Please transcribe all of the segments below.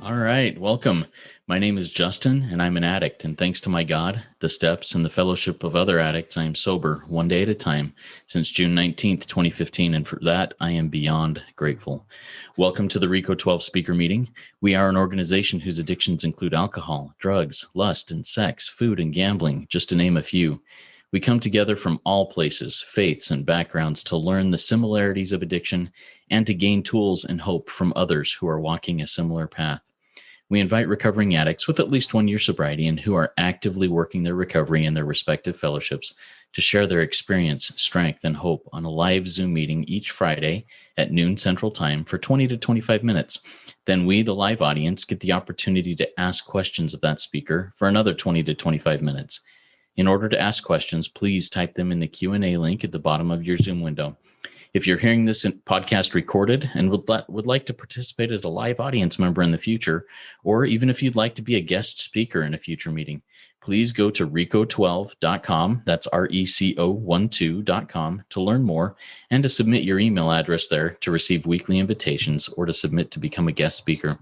All right, welcome. My name is Justin, and I'm an addict. And thanks to my God, the steps, and the fellowship of other addicts, I am sober one day at a time since June 19th, 2015. And for that, I am beyond grateful. Welcome to the RICO 12 speaker meeting. We are an organization whose addictions include alcohol, drugs, lust, and sex, food, and gambling, just to name a few. We come together from all places, faiths, and backgrounds to learn the similarities of addiction and to gain tools and hope from others who are walking a similar path. We invite recovering addicts with at least 1 year sobriety and who are actively working their recovery in their respective fellowships to share their experience, strength, and hope on a live Zoom meeting each Friday at noon Central Time for 20 to 25 minutes. Then we, the live audience, get the opportunity to ask questions of that speaker for another 20 to 25 minutes. In order to ask questions, please type them in the Q&A link at the bottom of your Zoom window. If you're hearing this podcast recorded and would like to participate as a live audience member in the future, or even if you'd like to be a guest speaker in a future meeting, please go to reco12.com, that's RECO12.com, to learn more and to submit your email address there to receive weekly invitations or to submit to become a guest speaker.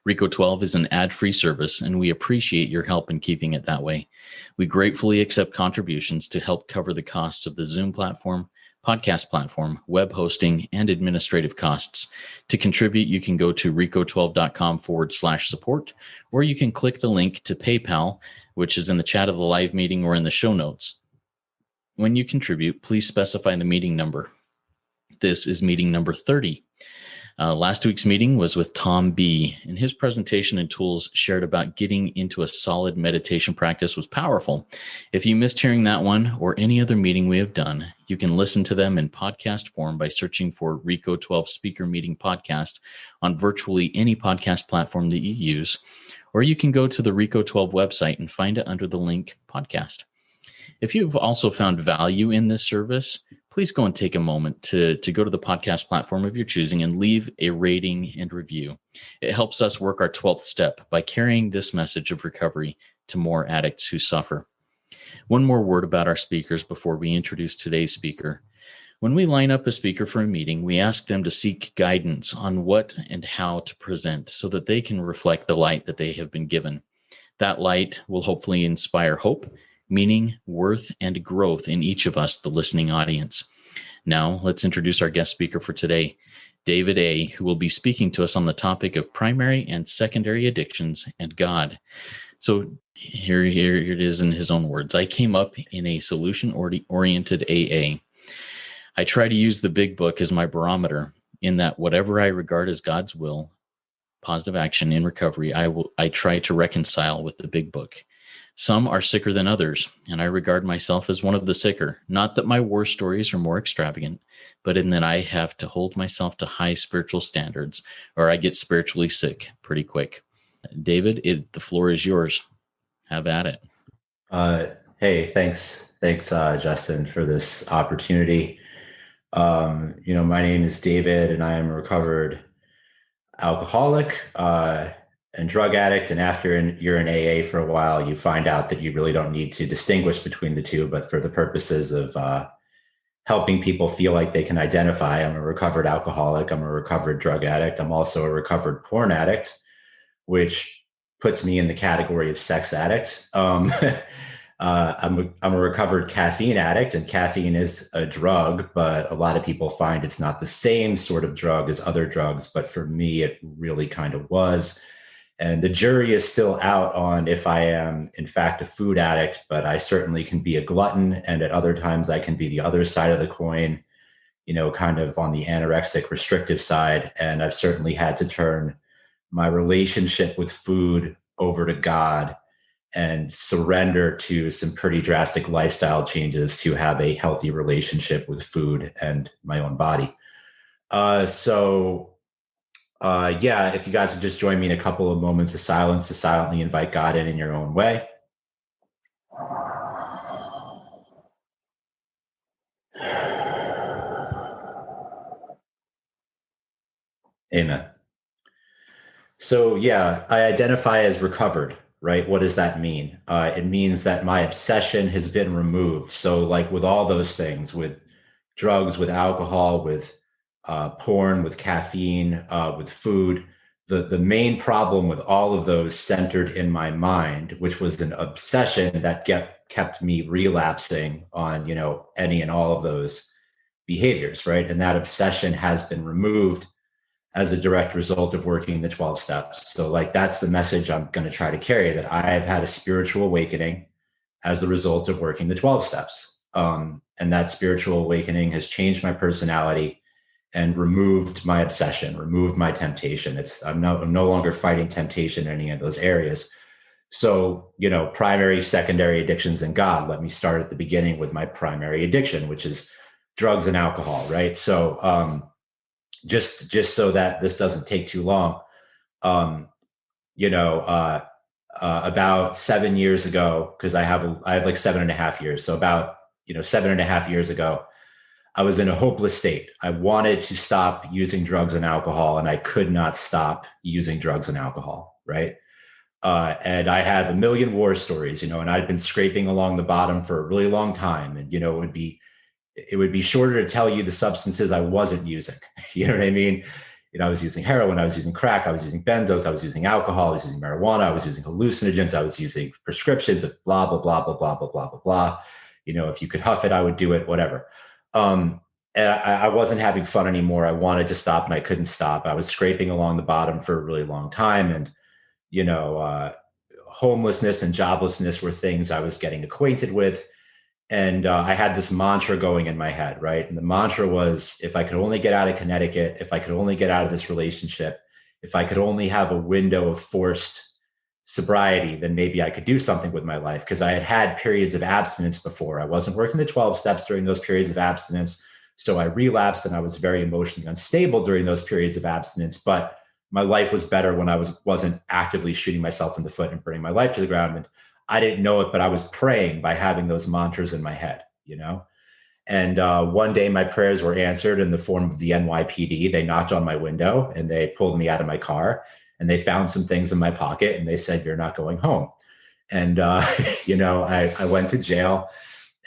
RICO 12 is an ad-free service, and we appreciate your help in keeping it that way. We gratefully accept contributions to help cover the costs of the Zoom platform, podcast platform, web hosting, and administrative costs. To contribute, you can go to reco12.com/support, or you can click the link to PayPal, which is in the chat of the live meeting or in the show notes. When you contribute, please specify the meeting number. This is meeting number 30. Last week's meeting was with Tom B., and his presentation and tools shared about getting into a solid meditation practice was powerful. If you missed hearing that one or any other meeting we have done, you can listen to them in podcast form by searching for RICO 12 Speaker Meeting Podcast on virtually any podcast platform that you use, or you can go to the RICO 12 website and find it under the link podcast. If you've also found value in this service, please go and take a moment to go to the podcast platform of your choosing and leave a rating and review. It helps us work our 12th step by carrying this message of recovery to more addicts who suffer. One more word about our speakers before we introduce today's speaker. When we line up a speaker for a meeting, we ask them to seek guidance on what and how to present so that they can reflect the light that they have been given. That light will hopefully inspire hope, meaning, worth, and growth in each of us, the listening audience. Now, let's introduce our guest speaker for today, David A., who will be speaking to us on the topic of primary and secondary addictions and God. So here it is in his own words. I came up in a solution-oriented AA. I try to use the big book as my barometer in that whatever I regard as God's will, positive action in recovery, I try to reconcile with the big book. Some are sicker than others, and I regard myself as one of the sicker. Not that my war stories are more extravagant, but in that I have to hold myself to high spiritual standards, or I get spiritually sick pretty quick. David, the floor is yours. Have at it. Hey, thanks, Justin, for this opportunity. My name is David, and I am a recovered alcoholic and drug addict. And after you're in AA for a while, you find out that you really don't need to distinguish between the two. But for the purposes of helping people feel like they can identify, I'm a recovered alcoholic, I'm a recovered drug addict, I'm also a recovered porn addict, which puts me in the category of sex addict. I'm a recovered caffeine addict, and caffeine is a drug, but a lot of people find it's not the same sort of drug as other drugs. But for me, it really kind of was. And the jury is still out on if I am, in fact, a food addict, but I certainly can be a glutton. And at other times, I can be the other side of the coin, kind of on the anorexic restrictive side. And I've certainly had to turn my relationship with food over to God and surrender to some pretty drastic lifestyle changes to have a healthy relationship with food and my own body. If you guys would just join me in a couple of moments of silence to silently invite God in your own way. Amen. So I identify as recovered, right? What does that mean? It means that my obsession has been removed. So like with all those things, with drugs, with alcohol, with porn, with caffeine, with food, the main problem with all of those centered in my mind, which was an obsession that kept me relapsing on, any and all of those behaviors, right? And that obsession has been removed as a direct result of working the 12 steps. So like that's the message I'm going to try to carry, that I've had a spiritual awakening as a result of working the 12 steps. And that spiritual awakening has changed my personality and removed my obsession, removed my temptation. I'm no longer fighting temptation in any of those areas. So, primary, secondary addictions, and God. Let me start at the beginning with my primary addiction, which is drugs and alcohol, right? So, just so that this doesn't take too long, um, about 7 years ago, because I have like 7.5 years. So about 7.5 years ago, I was in a hopeless state. I wanted to stop using drugs and alcohol, and I could not stop using drugs and alcohol, right? And I have a million war stories, and I'd been scraping along the bottom for a really long time. And, it would be shorter to tell you the substances I wasn't using. You know what I mean? I was using heroin, I was using crack, I was using benzos, I was using alcohol, I was using marijuana, I was using hallucinogens, I was using prescriptions of blah, blah, blah, blah, blah, blah, blah, blah, blah. If you could huff it, I would do it, whatever. And I wasn't having fun anymore. I wanted to stop and I couldn't stop. I was scraping along the bottom for a really long time. And, homelessness and joblessness were things I was getting acquainted with. And I had this mantra going in my head, right? And the mantra was, if I could only get out of Connecticut, if I could only get out of this relationship, if I could only have a window of forced sobriety, then maybe I could do something with my life. Because I had had periods of abstinence before. I wasn't working the 12 steps during those periods of abstinence. So I relapsed and I was very emotionally unstable during those periods of abstinence. But my life was better when I wasn't actively shooting myself in the foot and burning my life to the ground. And I didn't know it, but I was praying by having those mantras in my head, And one day my prayers were answered in the form of the NYPD. They knocked on my window and they pulled me out of my car and they found some things in my pocket and they said, "You're not going home." And, I went to jail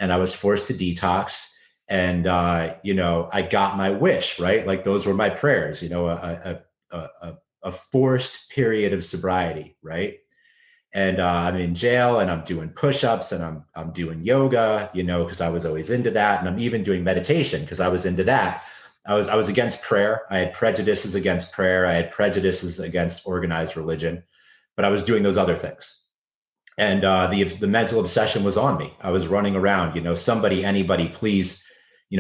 and I was forced to detox. And, I got my wish, right? Like those were my prayers, a forced period of sobriety, right? And I'm in jail and I'm doing push-ups and I'm doing yoga, because I was always into that. And I'm even doing meditation because I was into that. I was against prayer. I had prejudices against prayer. I had prejudices against organized religion, but I was doing those other things. And the mental obsession was on me. I was running around, somebody, anybody, please,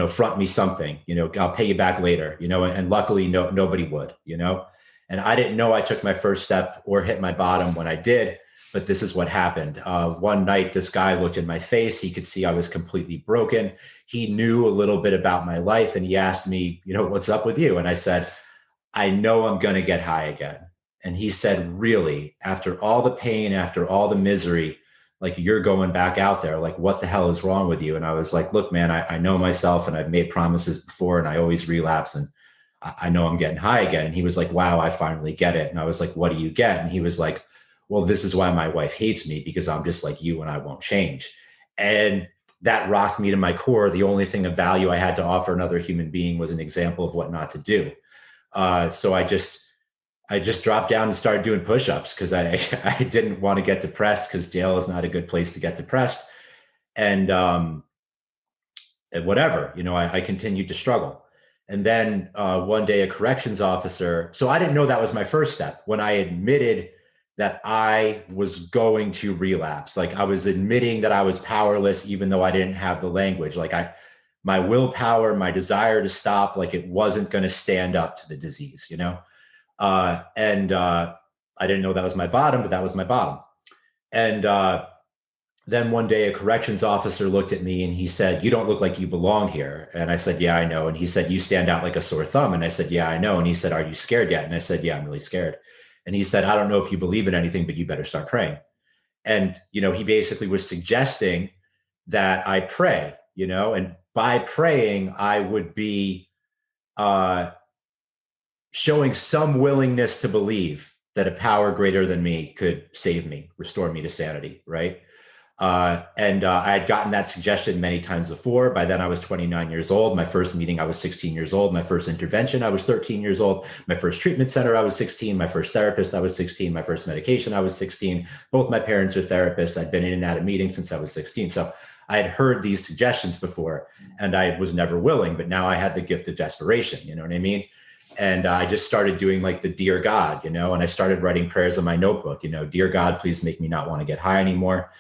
front me something, I'll pay you back later, and luckily nobody would, and I didn't know I took my first step or hit my bottom when I did. But this is what happened. One night, this guy looked in my face. He could see I was completely broken. He knew a little bit about my life. And he asked me, "What's up with you?" And I said, "I know I'm going to get high again." And he said, "Really? After all the pain, after all the misery, like you're going back out there? Like, what the hell is wrong with you?" And I was like, "Look, man, I know myself and I've made promises before and I always relapse and I know I'm getting high again." And he was like, "Wow, I finally get it." And I was like, "What do you get?" And he was like, "Well, this is why my wife hates me, because I'm just like you and I won't change." And that rocked me to my core. The only thing of value I had to offer another human being was an example of what not to do. So I just dropped down and started doing push-ups because I didn't want to get depressed, because jail is not a good place to get depressed. And whatever, I continued to struggle. And then one day a corrections officer, so I didn't know that was my first step. When I admitted that I was going to relapse, like I was admitting that I was powerless, even though I didn't have the language, like my willpower, my desire to stop, like it wasn't going to stand up to the disease, and I didn't know that was my bottom, but that was my bottom. And then one day a corrections officer looked at me and he said, "You don't look like you belong here." And I said, "Yeah, I know." And he said, "You stand out like a sore thumb." And I said, "Yeah, I know." And he said, "Are you scared yet?" And I said, "Yeah, I'm really scared." And he said, "I don't know if you believe in anything, but you better start praying." And, he basically was suggesting that I pray, and by praying, I would be showing some willingness to believe that a power greater than me could save me, restore me to sanity, right? And I had gotten that suggestion many times before. By then, I was 29 years old. My first meeting, I was 16 years old. My first intervention, I was 13 years old. My first treatment center, I was 16. My first therapist, I was 16. My first medication, I was 16. Both my parents were therapists. I'd been in and out of meetings since I was 16. So I had heard these suggestions before, and I was never willing, but now I had the gift of desperation. You know what I mean? And I just started doing like the dear God, and I started writing prayers in my notebook, dear God, please make me not want to get high anymore.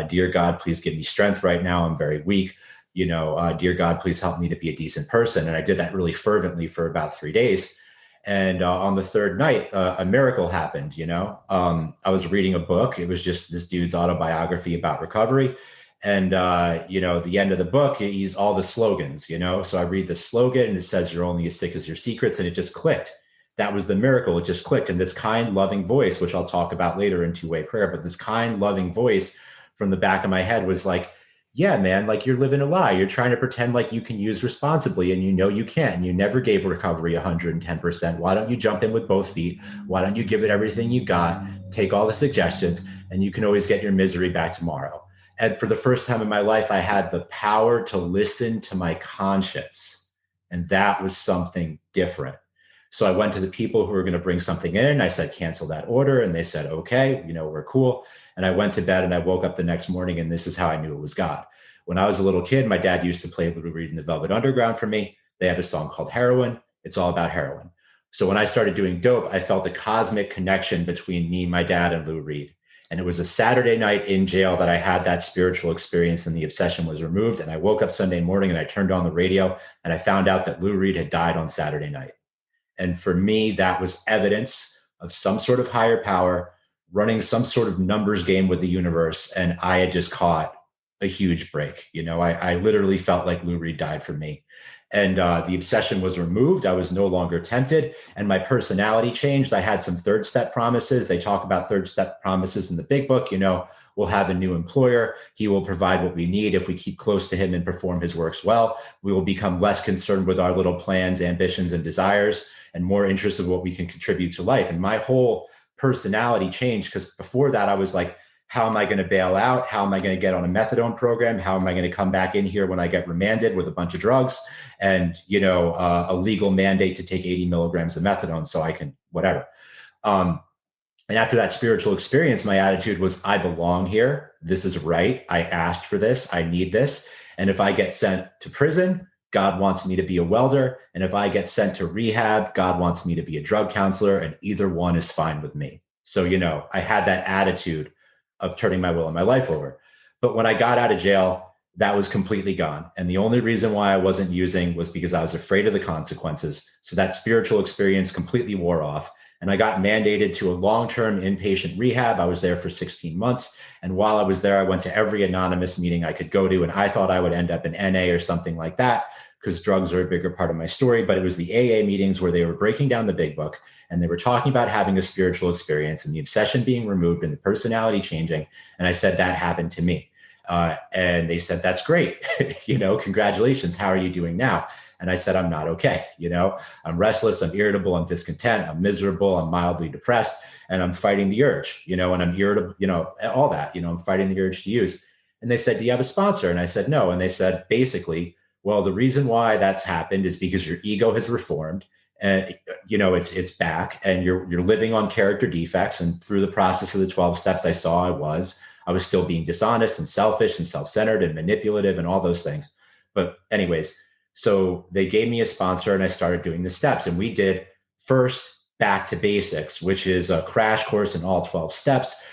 Dear God, please give me strength right now. I'm very weak. Dear God, please help me to be a decent person. And I did that really fervently for about 3 days. And on the third night, a miracle happened. I was reading a book. It was just this dude's autobiography about recovery. And, the end of the book, he's all the slogans, So I read the slogan and it says, you're only as sick as your secrets. And it just clicked. That was the miracle. It just clicked. And this kind, loving voice, which I'll talk about later in two-way prayer, but this kind, loving voice from the back of my head was like, yeah, man, like you're living a lie. You're trying to pretend like you can use responsibly and you can't. You never gave recovery 110%. Why don't you jump in with both feet? Why don't you give it everything you got? Take all the suggestions and you can always get your misery back tomorrow. And for the first time in my life, I had the power to listen to my conscience. And that was something different. So I went to the people who were going to bring something in. I said, cancel that order. And they said, okay, we're cool. And I went to bed and I woke up the next morning and this is how I knew it was God. When I was a little kid, my dad used to play Lou Reed and the Velvet Underground for me. They have a song called Heroin. It's all about heroin. So when I started doing dope, I felt a cosmic connection between me, my dad, and Lou Reed. And it was a Saturday night in jail that I had that spiritual experience and the obsession was removed. And I woke up Sunday morning and I turned on the radio and I found out that Lou Reed had died on Saturday night. And for me, that was evidence of some sort of higher power running some sort of numbers game with the universe. And I had just caught a huge break. I literally felt like Lou Reed died for me. And the obsession was removed. I was no longer tempted. And my personality changed. I had some third step promises. They talk about third step promises in the big book. We'll have a new employer. He will provide what we need if we keep close to him and perform his works well. We will become less concerned with our little plans, ambitions, and desires, and more interested in what we can contribute to life. And my whole personality changed because before that, I was like, how am I going to bail out? How am I going to get on a methadone program? How am I going to come back in here when I get remanded with a bunch of drugs and, a legal mandate to take 80 milligrams of methadone so I can whatever. And after that spiritual experience, my attitude was, I belong here. This is right. I asked for this. I need this. And if I get sent to prison, God wants me to be a welder. And if I get sent to rehab, God wants me to be a drug counselor. And either one is fine with me. So, I had that attitude of turning my will and my life over. But when I got out of jail, that was completely gone. And the only reason why I wasn't using was because I was afraid of the consequences. So that spiritual experience completely wore off. And I got mandated to a long-term inpatient rehab. I was there for 16 months. And while I was there, I went to every anonymous meeting I could go to. And I thought I would end up in NA or something like that because drugs are a bigger part of my story. But it was the AA meetings where they were breaking down the big book and they were talking about having a spiritual experience and the obsession being removed and the personality changing. And I said, that happened to me. And they said, that's great. Congratulations. How are you doing now? And I said, I'm not okay. I'm restless, I'm irritable, I'm discontent, I'm miserable, I'm mildly depressed, and I'm fighting the urge, and I'm irritable, all that, I'm fighting the urge to use. And they said, do you have a sponsor? And I said, no. And they said, basically, well, the reason why that's happened is because your ego has reformed and, it's back and you're living on character defects. And through the process of the 12 steps, I saw I was still being dishonest and selfish and self-centered and manipulative and all those things. But anyways, so they gave me a sponsor and I started doing the steps. And we did first Back to Basics, which is a crash course in all 12 steps.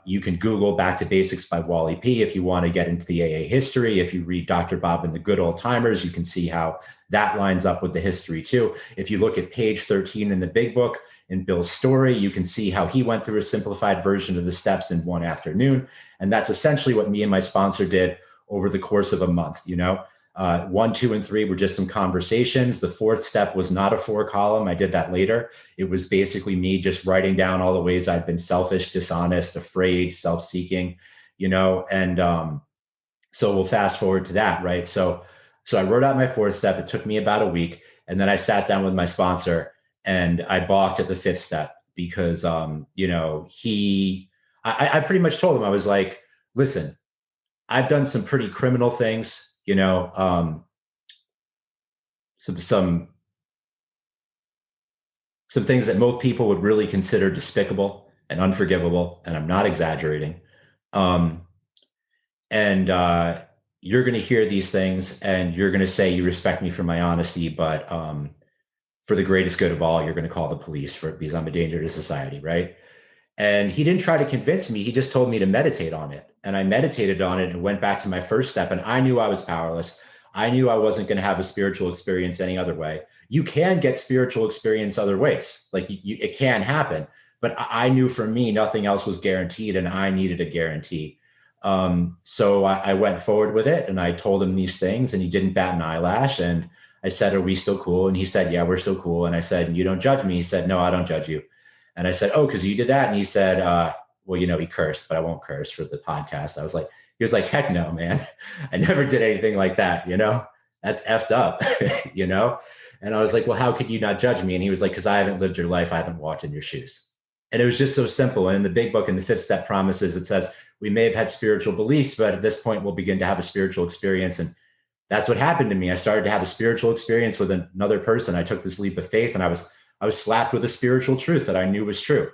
You can Google Back to Basics by Wally P. if you want to get into the AA history. If you read Dr. Bob and the Good Old Timers, you can see how that lines up with the history too. If you look at page 13 in the big book, in Bill's story, you can see how he went through a simplified version of the steps in one afternoon. And that's essentially what me and my sponsor did over the course of a month. 1, 2, and 3 were just some conversations. The fourth step was not a 4-column. I did that later. It was basically me just writing down all the ways I've been selfish, dishonest, afraid, self-seeking, and so we'll fast forward to that, right? So I wrote out my fourth step. It took me about a week. And then I sat down with my sponsor and I balked at the fifth step because, I pretty much told him, I was like, listen, I've done some pretty criminal things, some some things that most people would really consider despicable and unforgivable, and I'm not exaggerating. Um, and you're going to hear these things, and you're going to say you respect me for my honesty, but for the greatest good of all, you're going to call the police because I'm a danger to society, right? And he didn't try to convince me. He just told me to meditate on it. And I meditated on it and went back to my first step. And I knew I was powerless. I knew I wasn't going to have a spiritual experience any other way. You can get spiritual experience other ways. Like it can happen. But I knew for me, nothing else was guaranteed. And I needed a guarantee. So I went forward with it and I told him these things and he didn't bat an eyelash. And I said, "Are we still cool?" And he said, "Yeah, we're still cool." And I said, "You don't judge me?" He said, "No, I don't judge you." And I said, "Oh, because you did that." And he said, "Well, he cursed, but I won't curse for the podcast." He was like, "Heck no, man. I never did anything like that. That's effed up, And I was like, "Well, how could you not judge me?" And he was like, "Because I haven't lived your life. I haven't walked in your shoes." And it was just so simple. And in the big book, in the fifth step promises, it says, we may have had spiritual beliefs, but at this point, we'll begin to have a spiritual experience. And that's what happened to me. I started to have a spiritual experience with another person. I took this leap of faith and I was slapped with a spiritual truth that I knew was true.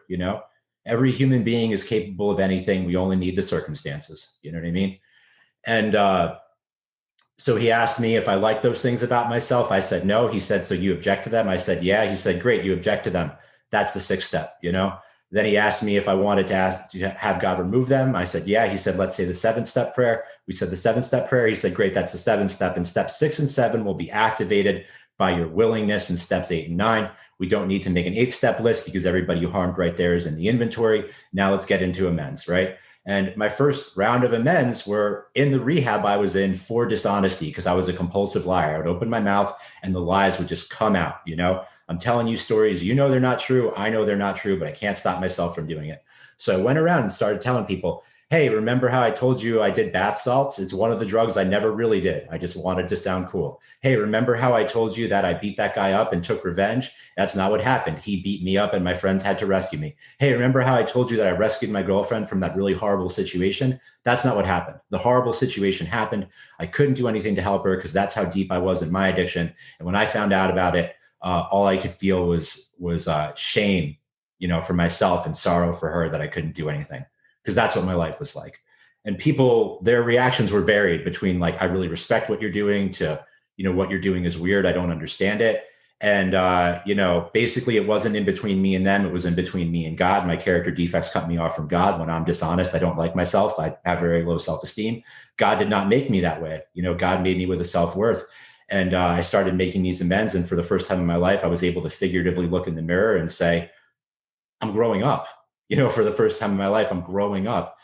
Every human being is capable of anything. We only need the circumstances. You know what I mean? And so he asked me if I liked those things about myself. I said, no. He said, "So you object to them?" I said, "Yeah." He said, "Great. You object to them. That's the sixth step, Then he asked me if I wanted to have God remove them. I said, "Yeah." He said, "Let's say the seventh step prayer." We said the seventh step prayer. He said, "Great, that's the seventh step. And steps 6 and 7 will be activated by your willingness in steps 8 and 9. We don't need to make an eighth step list because everybody you harmed right there is in the inventory. Now let's get into amends," right? And my first round of amends were in the rehab I was in for dishonesty because I was a compulsive liar. I would open my mouth and the lies would just come out, I'm telling you stories, they're not true. I know they're not true, but I can't stop myself from doing it. So I went around and started telling people, "Hey, remember how I told you I did bath salts? It's one of the drugs I never really did. I just wanted to sound cool. Hey, remember how I told you that I beat that guy up and took revenge? That's not what happened. He beat me up and my friends had to rescue me. Hey, remember how I told you that I rescued my girlfriend from that really horrible situation? That's not what happened. The horrible situation happened. I couldn't do anything to help her because that's how deep I was in my addiction. And when I found out about it, all I could feel was shame, for myself and sorrow for her that I couldn't do anything because that's what my life was like." And people, their reactions were varied between like, "I really respect what you're doing," to, "What you're doing is weird. I don't understand it." And, basically it wasn't in between me and them. It was in between me and God. My character defects cut me off from God. When I'm dishonest, I don't like myself. I have very low self-esteem. God did not make me that way. God made me with a self-worth. And I started making these amends. And for the first time in my life, I was able to figuratively look in the mirror and say, "I'm growing up." For the first time in my life, I'm growing up.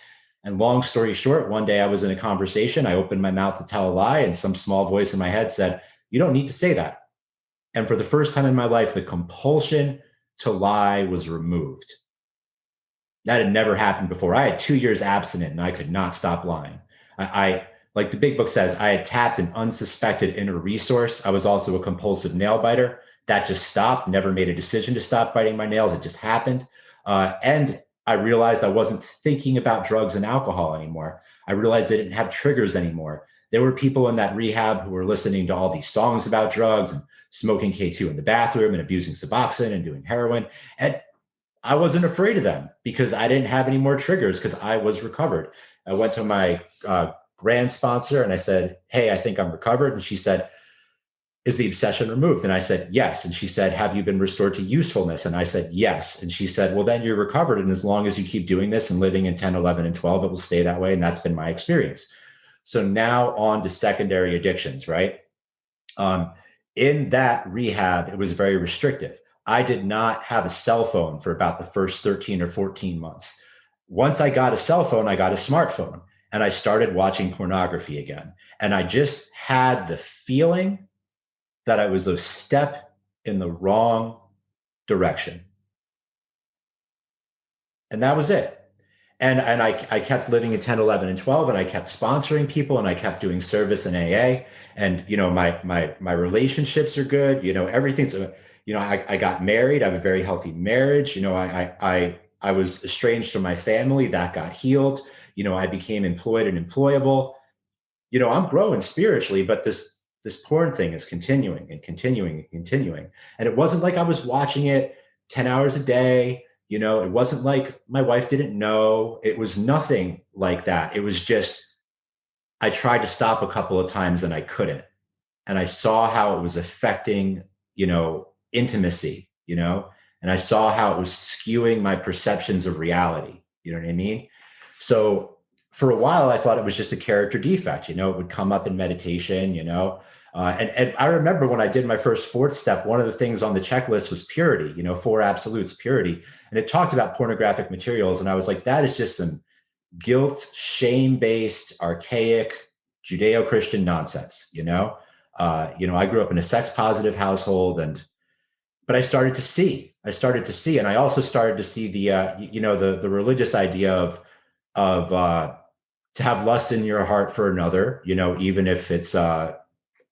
And long story short, one day I was in a conversation. I opened my mouth to tell a lie, and some small voice in my head said, "You don't need to say that." And for the first time in my life, the compulsion to lie was removed. That had never happened before. I had 2 years abstinent and I could not stop lying. I like the big book says, I had tapped an unsuspected inner resource. I was also a compulsive nail biter. That just stopped, never made a decision to stop biting my nails. It just happened. And I realized I wasn't thinking about drugs and alcohol anymore. I realized I didn't have triggers anymore. There were people in that rehab who were listening to all these songs about drugs and smoking K2 in the bathroom and abusing Suboxone and doing heroin. And I wasn't afraid of them because I didn't have any more triggers because I was recovered. I went to my brand sponsor and I said, "Hey, I think I'm recovered." And she said, "Is the obsession removed?" And I said, "Yes." And she said, "Have you been restored to usefulness?" And I said, "Yes." And she said, "Well, then you're recovered. And as long as you keep doing this and living in 10, 11, and 12, it will stay that way." And that's been my experience. So now on to secondary addictions, right? In that rehab, it was very restrictive. I did not have a cell phone for about the first 13 or 14 months. Once I got a cell phone, I got a smartphone and I started watching pornography again. And I just had the feeling that I was a step in the wrong direction. And that was it. And I kept living at 10, 11, and 12, and I kept sponsoring people and I kept doing service in AA. And, my relationships are good. Everything's, I got married. I have a very healthy marriage. I was estranged from my family that got healed. I became employed and employable. I'm growing spiritually, but this porn thing is continuing and continuing and continuing. And it wasn't like I was watching it 10 hours a day. It wasn't like my wife didn't know. It was nothing like that. It was just, I tried to stop a couple of times and I couldn't. And I saw how it was affecting, intimacy, and I saw how it was skewing my perceptions of reality. You know what I mean? So for a while, I thought it was just a character defect. It would come up in meditation, and I remember when I did my first fourth step, one of the things on the checklist was purity, four absolutes, purity. And it talked about pornographic materials. And I was like, that is just some guilt, shame-based, archaic, Judeo-Christian nonsense, I grew up in a sex-positive household, but I started to see, and I also started to see the religious idea of to have lust in your heart for another, even if it's an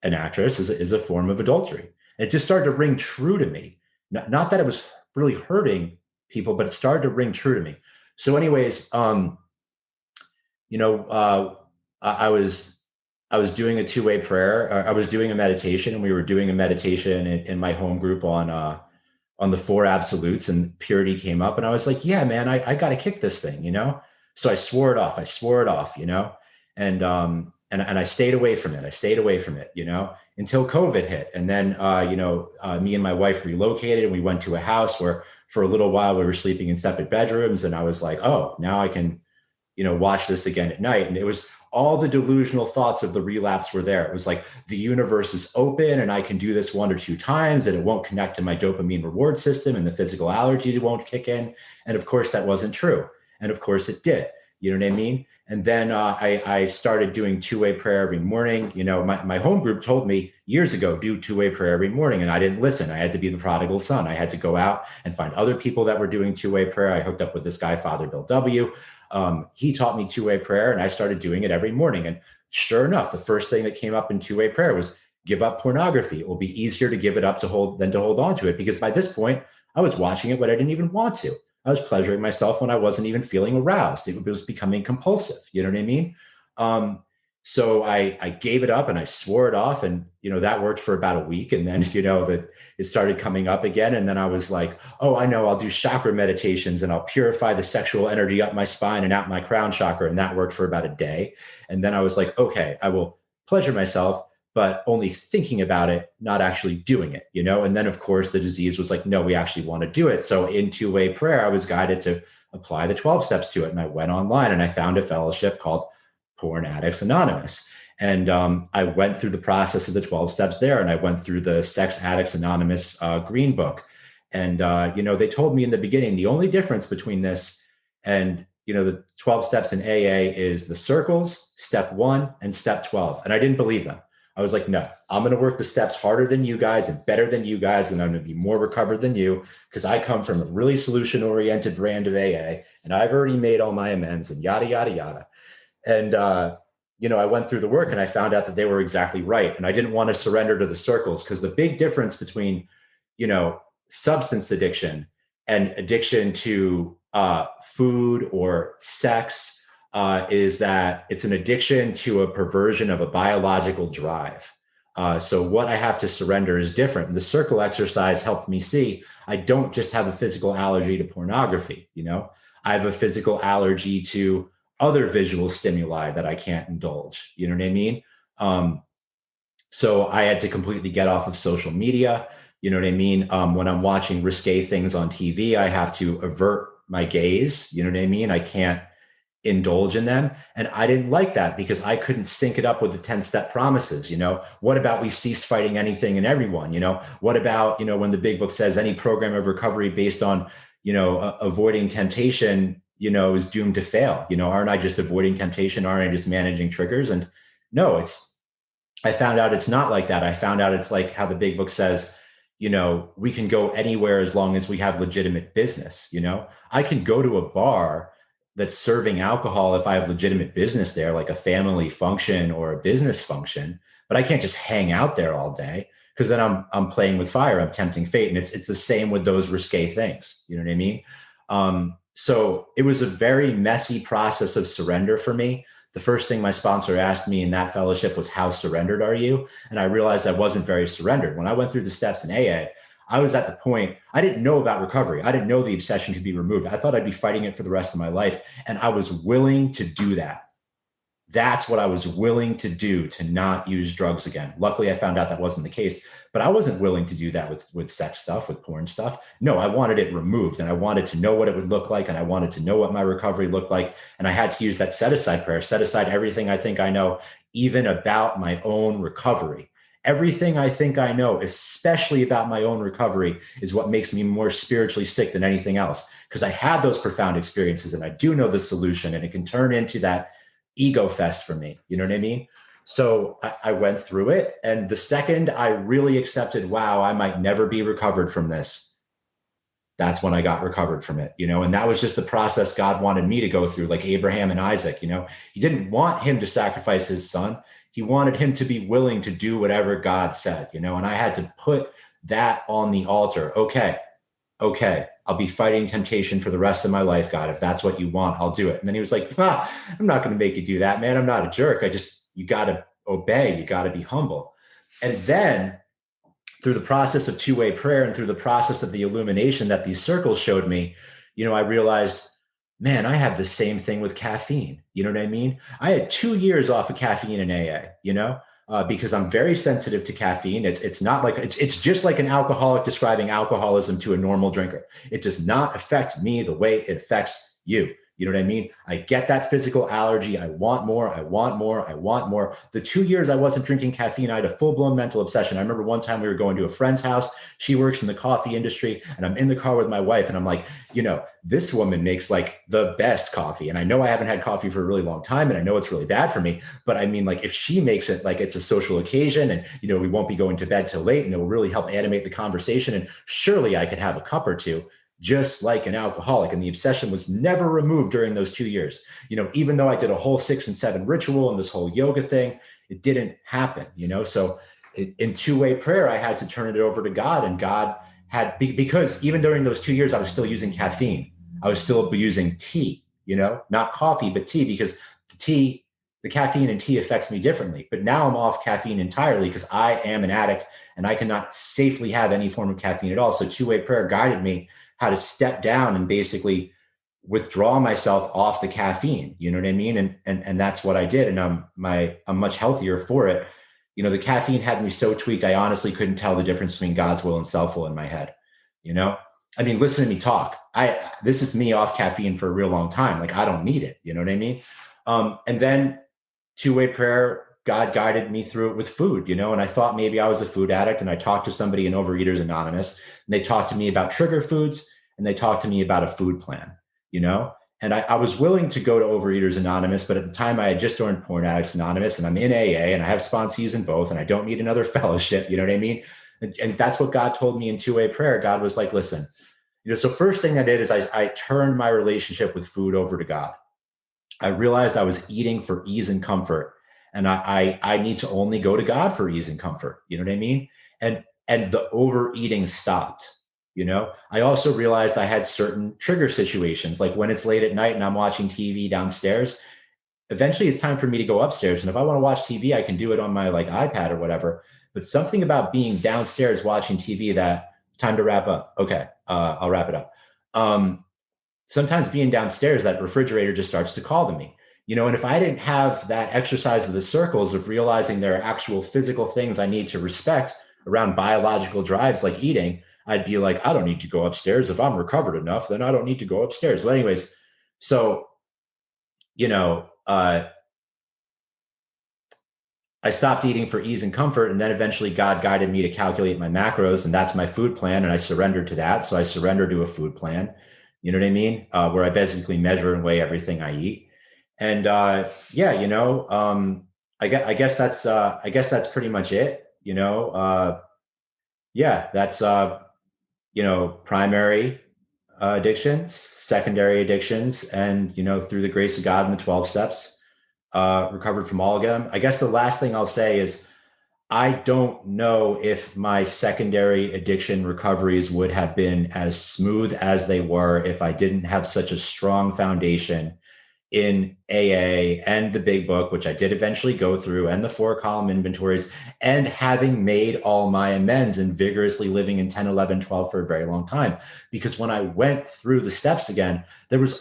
actress, is a form of adultery. And it just started to ring true to me. Not that it was really hurting people, but it started to ring true to me. So, anyways, I was doing a two-way prayer. I was doing a meditation, and we were doing a meditation in my home group on the four absolutes, and purity came up, and I was like, yeah, man, I got to kick this thing, So I swore it off. And I stayed away from it. Until COVID hit. And then, me and my wife relocated, and we went to a house where for a little while we were sleeping in separate bedrooms. And I was like, oh, now I can, watch this again at night. And it was all the delusional thoughts of the relapse were there. It was like the universe is open and I can do this 1 or 2 times and it won't connect to my dopamine reward system and the physical allergy won't kick in. And of course that wasn't true. And of course it did. You know what I mean? And then I started doing two-way prayer every morning. My home group told me years ago, do two-way prayer every morning. And I didn't listen. I had to be the prodigal son. I had to go out and find other people that were doing two-way prayer. I hooked up with this guy, Father Bill W. He taught me two-way prayer and I started doing it every morning. And sure enough, the first thing that came up in two-way prayer was give up pornography. It will be easier to give it up than to hold on to it. Because by this point, I was watching it when I didn't even want to. I was pleasuring myself when I wasn't even feeling aroused. It was becoming compulsive. You know what I mean? So I gave it up and I swore it off, and that worked for about a week, and then that it started coming up again, and then I was like, oh, I know, I'll do chakra meditations and I'll purify the sexual energy up my spine and out my crown chakra, and that worked for about a day, and then I was like, okay, I will pleasure myself, but only thinking about it, not actually doing it, and then of course the disease was like, no, we actually want to do it. So in two-way prayer, I was guided to apply the 12 steps to it, and I went online and I found a fellowship called Porn Addicts Anonymous. And I went through the process of the 12 steps there. And I went through the Sex Addicts Anonymous Green Book. And, they told me in the beginning, the only difference between this and, the 12 steps in AA is the circles, step 1 and step 12. And I didn't believe them. I was like, no, I'm going to work the steps harder than you guys and better than you guys. And I'm going to be more recovered than you because I come from a really solution-oriented brand of AA. And I've already made all my amends and yada, yada, yada. And, I went through the work and I found out that they were exactly right. And I didn't want to surrender to the circles because the big difference between, substance addiction and addiction to food or sex is that it's an addiction to a perversion of a biological drive. So what I have to surrender is different. The circle exercise helped me see I don't just have a physical allergy to pornography. I have a physical allergy to other visual stimuli that I can't indulge. You know what I mean? So I had to completely get off of social media. You know what I mean? When I'm watching risque things on TV, I have to avert my gaze. You know what I mean? I can't indulge in them. And I didn't like that because I couldn't sync it up with the 10-step promises. What about we've ceased fighting anything and everyone? What about, when the big book says any program of recovery based on, avoiding temptation, is doomed to fail. Aren't I just avoiding temptation? Aren't I just managing triggers? And no, I found out it's not like that. I found out it's like how the big book says, we can go anywhere as long as we have legitimate business. I can go to a bar that's serving alcohol if I have legitimate business there, like a family function or a business function, but I can't just hang out there all day because then I'm playing with fire. I'm tempting fate. And it's the same with those risque things. You know what I mean? So it was a very messy process of surrender for me. the first thing my sponsor asked me in that fellowship was, how surrendered are you? And I realized I wasn't very surrendered. When I went through the steps in AA, I was at the point, I didn't know about recovery. I didn't know the obsession could be removed. I thought I'd be fighting it for the rest of my life. And I was willing to do that. That's what I was willing to do, to not use drugs again. Luckily, I found out that wasn't the case, but I wasn't willing to do that with sex stuff, with porn stuff. No, I wanted it removed, and I wanted to know what it would look like, and I wanted to know what my recovery looked like. And I had to use that set aside prayer, set aside everything I think I know, even about my own recovery. Everything I think I know, especially about my own recovery, is what makes me more spiritually sick than anything else, because I had those profound experiences and I do know the solution, and it can turn into that ego fest for me. You know what I mean? So I went through it. And the second I really accepted, wow, I might never be recovered from this, that's when I got recovered from it, and that was just the process God wanted me to go through, like Abraham and Isaac. He didn't want him to sacrifice his son. He wanted him to be willing to do whatever God said, and I had to put that on the altar. Okay, I'll be fighting temptation for the rest of my life, God. If that's what you want, I'll do it. And then he was like, I'm not going to make you do that, man. I'm not a jerk. You got to obey. You got to be humble. And then through the process of two-way prayer and through the process of the illumination that these circles showed me, I realized, man, I have the same thing with caffeine. You know what I mean? I had 2 years off of caffeine in AA, because I'm very sensitive to caffeine. It's not like it's just like an alcoholic describing alcoholism to a normal drinker. It does not affect me the way it affects you. You know what I mean? I get that physical allergy. I want more. I want more. I want more. The 2 years I wasn't drinking caffeine, I had a full-blown mental obsession. I remember one time we were going to a friend's house. She works in the coffee industry, and I'm in the car with my wife, and I'm like, this woman makes like the best coffee. And I know I haven't had coffee for a really long time, and I know it's really bad for me. But I mean, like, if she makes it like it's a social occasion, and we won't be going to bed till late, and it will really help animate the conversation, and surely I could have a cup or two, just like an alcoholic. And the obsession was never removed during those 2 years. Even though I did a whole 6 and 7 ritual and this whole yoga thing, it didn't happen, So in two-way prayer, I had to turn it over to God, and God had, because even during those 2 years, I was still using caffeine. I was still using tea, not coffee, but tea, because the caffeine in tea affects me differently. But now I'm off caffeine entirely because I am an addict and I cannot safely have any form of caffeine at all. So two-way prayer guided me how to step down and basically withdraw myself off the caffeine. You know what I mean? And that's what I did. And I'm much healthier for it. The caffeine had me so tweaked, I honestly couldn't tell the difference between God's will and self-will in my head. I mean, listen to me talk. This is me off caffeine for a real long time. Like, I don't need it. You know what I mean? And then two-way prayer, God guided me through it with food, and I thought maybe I was a food addict, and I talked to somebody in Overeaters Anonymous, and they talked to me about trigger foods, and they talked to me about a food plan, and I was willing to go to Overeaters Anonymous, but at the time I had just joined Porn Addicts Anonymous, and I'm in AA, and I have sponsees in both, and I don't need another fellowship, you know what I mean? And that's what God told me in two-way prayer. God was like, listen, so first thing I did is I turned my relationship with food over to God. I realized I was eating for ease and comfort, and I need to only go to God for ease and comfort. You know what I mean? And the overeating stopped. I also realized I had certain trigger situations, like when it's late at night and I'm watching TV downstairs. Eventually, it's time for me to go upstairs, and if I want to watch TV, I can do it on my iPad or whatever. But something about being downstairs watching TV, that time to wrap up. Okay, I'll wrap it up. Sometimes being downstairs, that refrigerator just starts to call to me. And if I didn't have that exercise of the circles of realizing there are actual physical things I need to respect around biological drives like eating, I'd be like, I don't need to go upstairs. If I'm recovered enough, then I don't need to go upstairs. But anyways, so, I stopped eating for ease and comfort. And then eventually God guided me to calculate my macros, and that's my food plan. And I surrendered to that. So I surrendered to a food plan, you know what I mean? Where I basically measure and weigh everything I eat. And I guess that's pretty much it. That's primary addictions, secondary addictions, and through the grace of God and the 12 steps, recovered from all of them. I guess the last thing I'll say is I don't know if my secondary addiction recoveries would have been as smooth as they were if I didn't have such a strong foundation in AA and the big book, which I did eventually go through, and the 4-column inventories, and having made all my amends and vigorously living in 10, 11, 12 for a very long time. Because when I went through the steps again, there was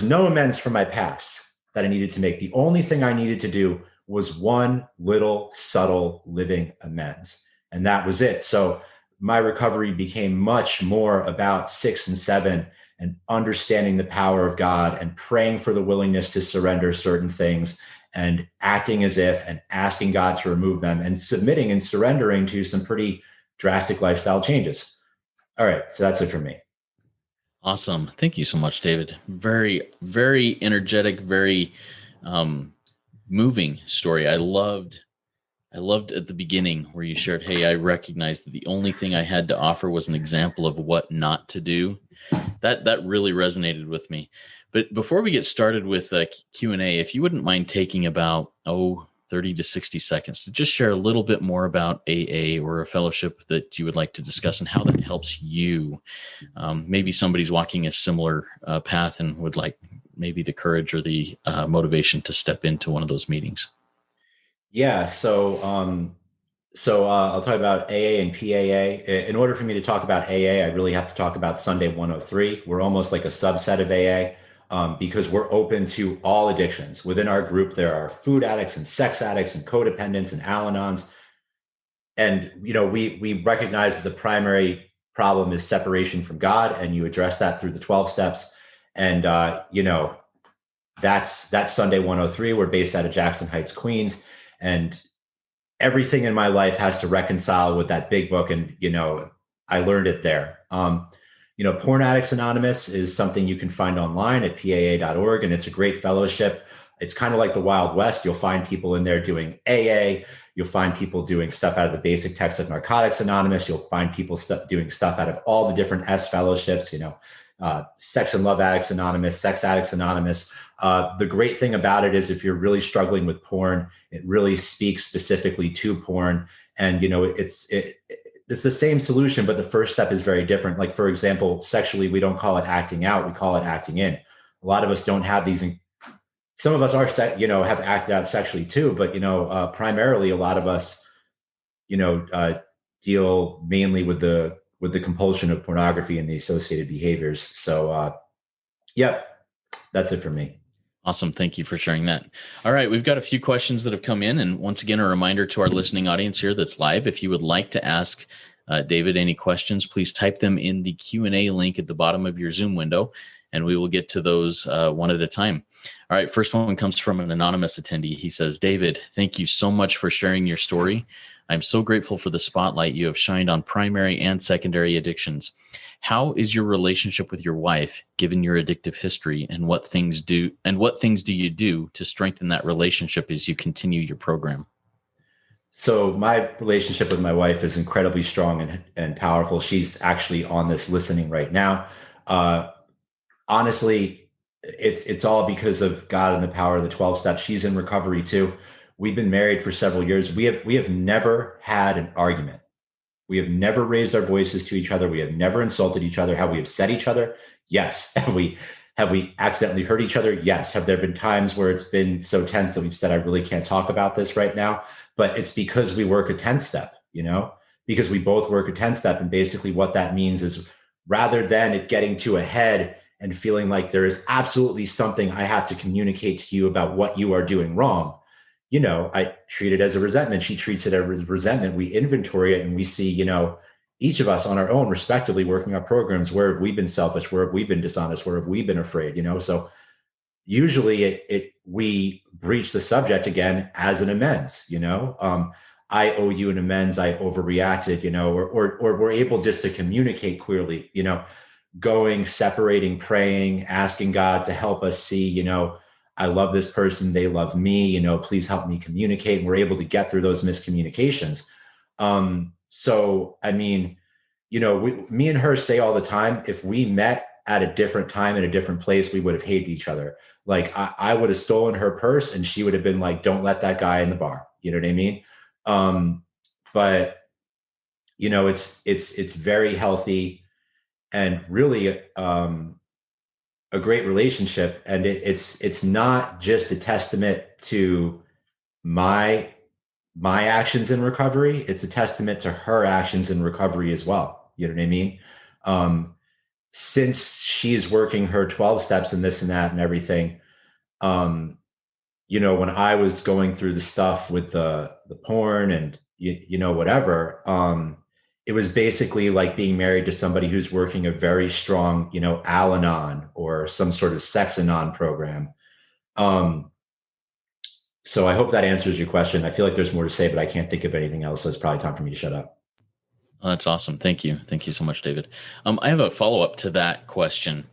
no amends from my past that I needed to make. The only thing I needed to do was one little subtle living amends. And that was it. So my recovery became much more about 6 and 7 and understanding the power of God and praying for the willingness to surrender certain things and acting as if and asking God to remove them and submitting and surrendering to some pretty drastic lifestyle changes. All right. So that's it for me. Awesome. Thank you so much, David. Very, very energetic, very moving story. I loved at the beginning where you shared, hey, I recognized that the only thing I had to offer was an example of what not to do. That really resonated with me. But before we get started with Q&A, if you wouldn't mind taking about 30 to 60 seconds to just share a little bit more about AA or a fellowship that you would like to discuss and how that helps you. Maybe somebody's walking a similar path and would like maybe the courage or the motivation to step into one of those meetings. Yeah. So I'll talk about AA and PAA. In order for me to talk about AA, I really have to talk about Sunday 103. We're almost like a subset of AA because we're open to all addictions. Within our group, there are food addicts and sex addicts and codependents and Al-Anons. And, we recognize that the primary problem is separation from God, and you address that through the 12 steps. And, that's Sunday 103. We're based out of Jackson Heights, Queens. And everything in my life has to reconcile with that big book. And, I learned it there. Porn Addicts Anonymous is something you can find online at paa.org. And it's a great fellowship. It's kind of like the Wild West. You'll find people in there doing AA. You'll find people doing stuff out of the basic text of Narcotics Anonymous. You'll find people doing stuff out of all the different S fellowships, Sex and Love Addicts Anonymous, Sex Addicts Anonymous. The great thing about it is if you're really struggling with porn, it really speaks specifically to porn. And, it's the same solution, but the first step is very different. Like, for example, sexually, we don't call it acting out. We call it acting in. A lot of us don't have these. Some of us are, have acted out sexually too, but, primarily a lot of us, deal mainly with the compulsion of pornography and the associated behaviors. So, yep, that's it for me. Awesome. Thank you for sharing that. All right. We've got a few questions that have come in. And once again, a reminder to our listening audience here that's live. If you would like to ask David any questions, please type them in the Q&A link at the bottom of your Zoom window, and we will get to those one at a time. All right. First one comes from an anonymous attendee. He says, David, thank you so much for sharing your story. I'm so grateful for the spotlight you have shined on primary and secondary addictions. How is your relationship with your wife, given your addictive history, and what things do you do to strengthen that relationship as you continue your program? So my relationship with my wife is incredibly strong and powerful. She's actually on this listening right now. Honestly, it's all because of God and the power of the 12 steps. She's in recovery too. We've been married for several years. We have never had an argument. We have never raised our voices to each other. We have never insulted each other. Have we upset each other? Yes. Have we accidentally hurt each other? Yes. Have there been times where it's been so tense that we've said, I really can't talk about this right now? But it's because we work a 10th step, because we both work a 10th step. And basically what that means is rather than it getting to a head and feeling like there is absolutely something I have to communicate to you about what you are doing wrong, I treat it as a resentment. She treats it as resentment. We inventory it and we see, each of us on our own, respectively, working our programs. Where have we been selfish? Where have we been dishonest? Where have we been afraid? So usually we breach the subject again as an amends. I owe you an amends. I overreacted. Or we're able just to communicate clearly. Separating, praying, asking God to help us see. I love this person. They love me. Please help me communicate. And we're able to get through those miscommunications. So, I mean, me and her say all the time, if we met at a different time in a different place, we would have hated each other. Like I would have stolen her purse and she would have been like, don't let that guy in the bar. You know what I mean? But it's very healthy and really, a great relationship, and it's not just a testament to my my actions in recovery. It's a testament to her actions in recovery as well. You know what I mean? Um, since she's working her 12 steps and this and that and everything, um, when I was going through the stuff with the porn and whatever, it was basically like being married to somebody who's working a very strong, Al-Anon or some sort of sex-anon program. Um, so I hope that answers your question. I feel like there's more to say, but I can't think of anything else. So it's probably time for me to shut up. Oh, that's awesome. Thank you. Thank you so much, David. I have a follow up to that question.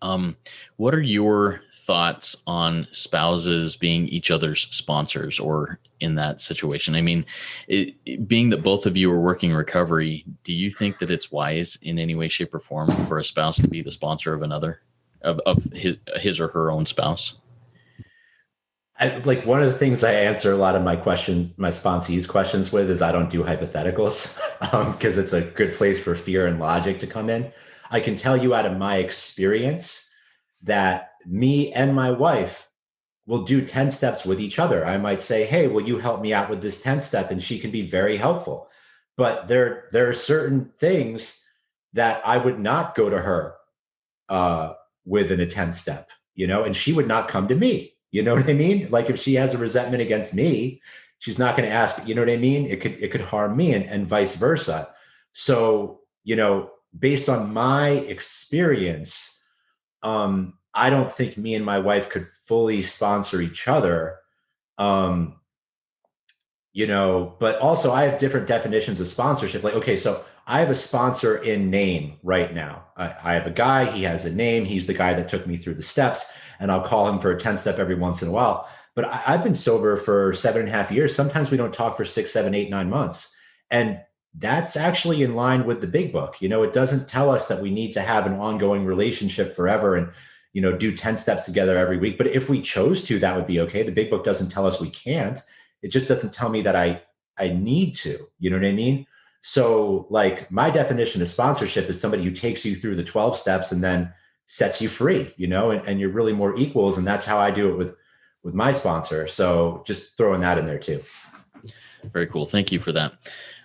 Um, what are your thoughts on spouses being each other's sponsors or in that situation? I mean, being that both of you are working recovery, do you think that it's wise in any way, shape, or form for a spouse to be the sponsor of another, of his or her own spouse? Like one of the things I answer a lot of my questions, my sponsees questions with is I don't do hypotheticals because it's a good place for fear and logic to come in. I can tell you out of my experience that me and my wife will do 10 steps with each other. I might say, hey, will you help me out with this 10th step? And she can be very helpful. But there are certain things that I would not go to her within a 10th step, and she would not come to me. You know what I mean? Like if she has a resentment against me, she's not going to ask, you know what I mean? It could harm me and vice versa. So, based on my experience, I don't think me and my wife could fully sponsor each other. Um, but also I have different definitions of sponsorship. Like, okay, so I have a sponsor in name right now. I have a guy, he has a name. He's the guy that took me through the steps, and I'll call him for a 10 step every once in a while. But I've been sober for 7.5 years. Sometimes we don't talk for 6, 7, 8, 9 months. And that's actually in line with the big book. It doesn't tell us that we need to have an ongoing relationship forever and, do 10 steps together every week. But if we chose to, that would be okay. The big book doesn't tell us we can't. It just doesn't tell me that I need to, you know what I mean? So like my definition of sponsorship is somebody who takes you through the 12 steps and then sets you free, and you're really more equals. And that's how I do it with my sponsor. So just throwing that in there too. Very cool. Thank you for that.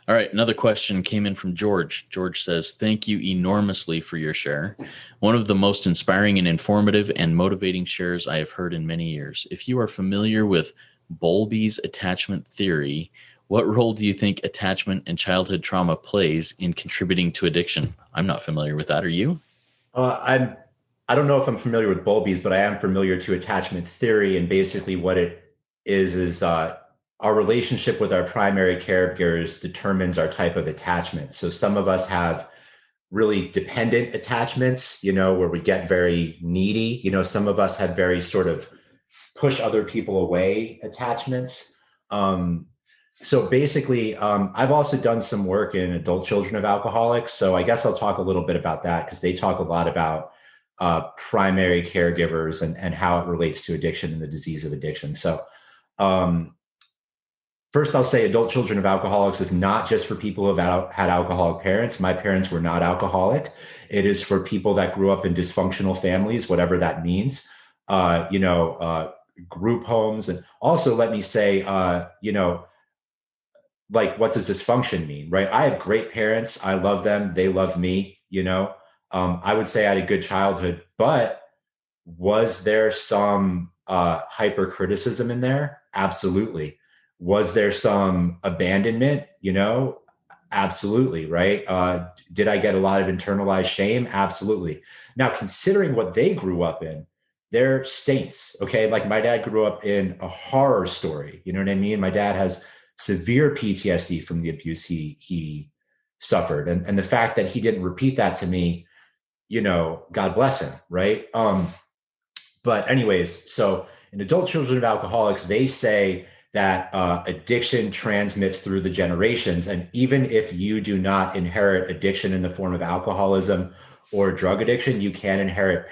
All right. Another question came in from George. George says, thank you enormously for your share. One of the most inspiring and informative and motivating shares I have heard in many years. If you are familiar with Bowlby's attachment theory, what role do you think attachment and childhood trauma plays in contributing to addiction? I'm not familiar with that. Are you? I don't know if I'm familiar with Bowlby's, but I am familiar to attachment theory. And basically what it is our relationship with our primary caregivers determines our type of attachment. So some of us have really dependent attachments, where we get very needy. Some of us have very sort of push other people away attachments. So basically, I've also done some work in adult children of alcoholics. So I guess I'll talk a little bit about that because they talk a lot about primary caregivers and how it relates to addiction and the disease of addiction. So first, I'll say adult children of alcoholics is not just for people who have had alcoholic parents. My parents were not alcoholic. It is for people that grew up in dysfunctional families, whatever that means. Group homes. And also let me say, like, what does dysfunction mean, right? I have great parents. I love them. They love me, I would say I had a good childhood, but was there some hypercriticism in there? Absolutely. Was there some abandonment? Absolutely, right? Did I get a lot of internalized shame? Absolutely. Now, considering what they grew up in, they're saints, okay? Like my dad grew up in a horror story, you know what I mean? My dad has severe PTSD from the abuse he suffered. And the fact that he didn't repeat that to me, God bless him, right? But anyways, so in adult children of alcoholics, they say that addiction transmits through the generations. And even if you do not inherit addiction in the form of alcoholism or drug addiction, you can inherit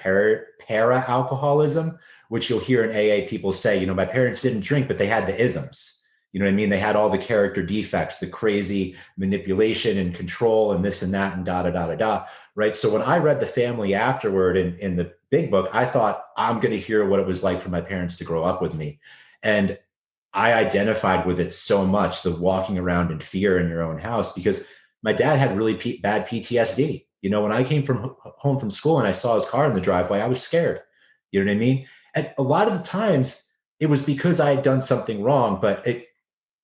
para-alcoholism, which you'll hear in AA people say, my parents didn't drink, but they had the isms. You know what I mean? They had all the character defects, the crazy manipulation and control and this and that and da da da da da. Right. So when I read The Family afterward in the big book, I thought I'm going to hear what it was like for my parents to grow up with me. And I identified with it so much, the walking around in fear in your own house, because my dad had really bad PTSD. You know, when I came from home from school and I saw his car in the driveway, I was scared. You know what I mean? And a lot of the times it was because I had done something wrong, but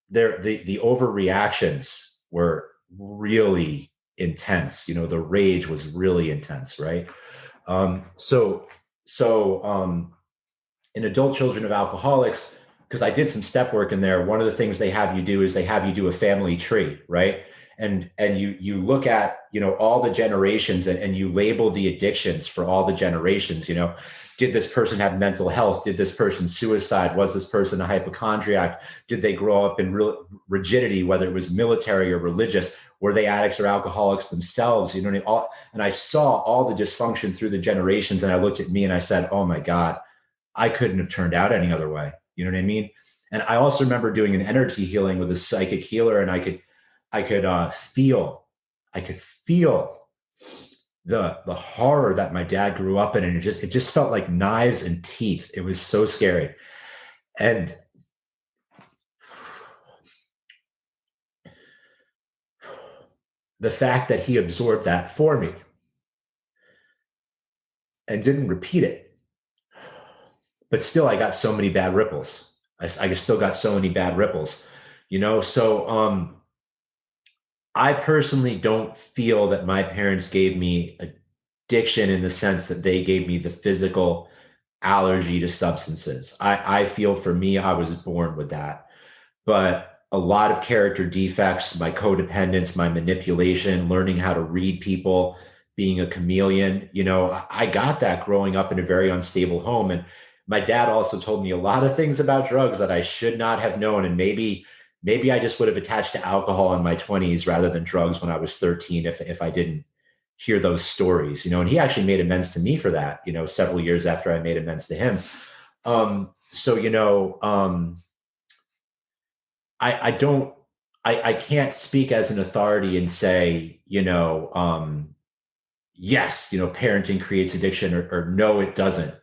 the overreactions were really intense. You know, the rage was really intense, right? So in Adult Children of Alcoholics, because I did some step work in there, one of the things they have you do is they have you do a family tree, right? And you look at, you know, all the generations, and you label the addictions for all the generations. You know, did this person have mental health? Did this person suicide? Was this person a hypochondriac? Did they grow up in real rigidity, whether it was military or religious? Were they addicts or alcoholics themselves? You know, and I saw all the dysfunction through the generations, and I looked at me and I said, oh my God, I couldn't have turned out any other way. You know what I mean? And I also remember doing an energy healing with a psychic healer, and I could feel the horror that my dad grew up in, and it just felt like knives and teeth. It was so scary. And the fact that he absorbed that for me and didn't repeat it, but still I got so many bad ripples. I still got so many bad ripples, you know? So I personally don't feel that my parents gave me addiction in the sense that they gave me the physical allergy to substances. I feel for me, I was born with that. But a lot of character defects, my codependence, my manipulation, learning how to read people, being a chameleon, you know, I got that growing up in a very unstable home. And my dad also told me a lot of things about drugs that I should not have known. And maybe I just would have attached to alcohol in my 20s rather than drugs when I was 13 if I didn't hear those stories, you know. And he actually made amends to me for that, you know, several years after I made amends to him. So, you know, I don't, I can't speak as an authority and say, you know, yes, you know, parenting creates addiction, or no, it doesn't.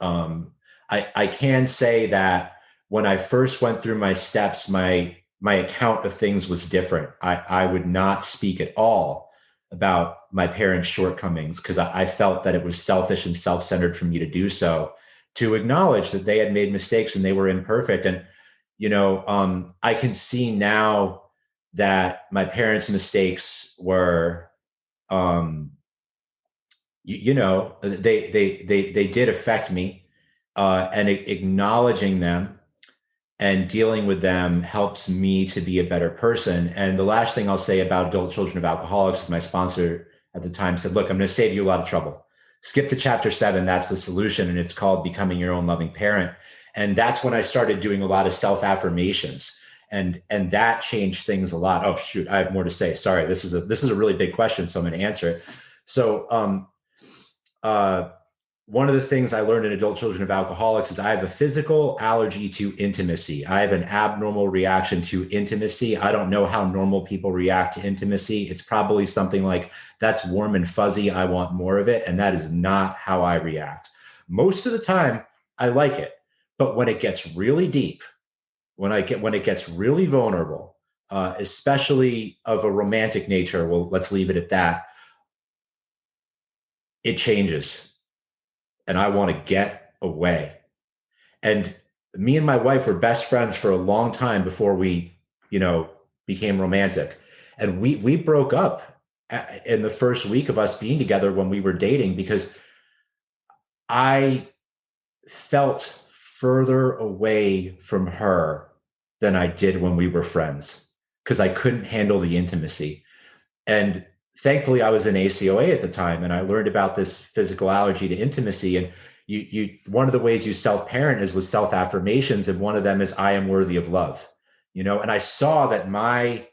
I can say that when I first went through my steps, my account of things was different. I would not speak at all about my parents' shortcomings because I felt that it was selfish and self-centered for me to do so, to acknowledge that they had made mistakes and they were imperfect. And you know, I can see now that my parents' mistakes were, you know, they did affect me, and acknowledging them and dealing with them helps me to be a better person. And the last thing I'll say about Adult Children of Alcoholics is my sponsor at the time said, look, I'm going to save you a lot of trouble. Skip to chapter 7. That's the solution. And it's called Becoming Your Own Loving Parent. And that's when I started doing a lot of self-affirmations. And that changed things a lot. Oh, shoot, I have more to say. Sorry. This is a really big question, so I'm going to answer it. So one of the things I learned in Adult Children of Alcoholics is I have a physical allergy to intimacy. I have an abnormal reaction to intimacy. I don't know how normal people react to intimacy. It's probably something like, that's warm and fuzzy, I want more of it. And that is not how I react. Most of the time, I like it. But when it gets really deep, when it gets really vulnerable, especially of a romantic nature, well, let's leave it at that, it changes. And I want to get away. And me and my wife were best friends for a long time before we, you know, became romantic. And we broke up in the first week of us being together when we were dating, because I felt further away from her than I did when we were friends, because I couldn't handle the intimacy. And thankfully I was in ACOA at the time, and I learned about this physical allergy to intimacy. And you one of the ways you self-parent is with self-affirmations. And one of them is, I am worthy of love, you know. And I saw that my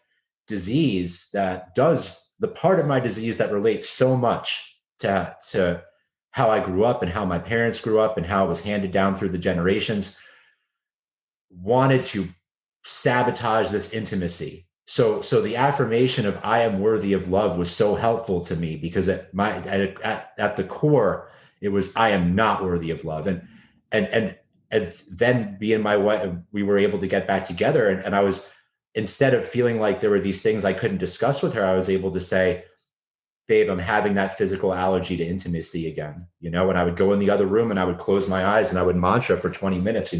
disease, that does the part of my disease that relates so much to how I grew up and how my parents grew up and how it was handed down through the generations, wanted to sabotage this intimacy. So the affirmation of I am worthy of love was so helpful to me, because at the core, it was I am not worthy of love. And then being my wife, we were able to get back together. And I was, instead of feeling like there were these things I couldn't discuss with her, I was able to say, babe, I'm having that physical allergy to intimacy again, and I would go in the other room and I would close my eyes and I would mantra for 20 minutes,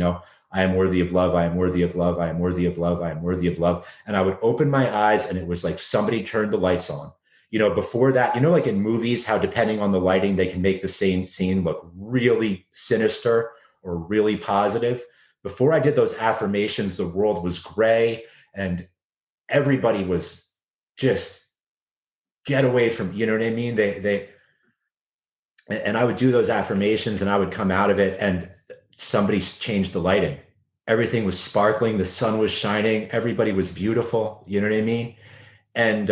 I am worthy of love. I am worthy of love. I am worthy of love. I am worthy of love. And I would open my eyes and it was like somebody turned the lights on. Before that, like in movies, how depending on the lighting, they can make the same scene look really sinister or really positive. Before I did those affirmations, the world was gray and everybody was just get away from, you know what I mean? And I would do those affirmations and I would come out of it and somebody changed the lighting. Everything was sparkling. The sun was shining. Everybody was beautiful. You know what I mean? And,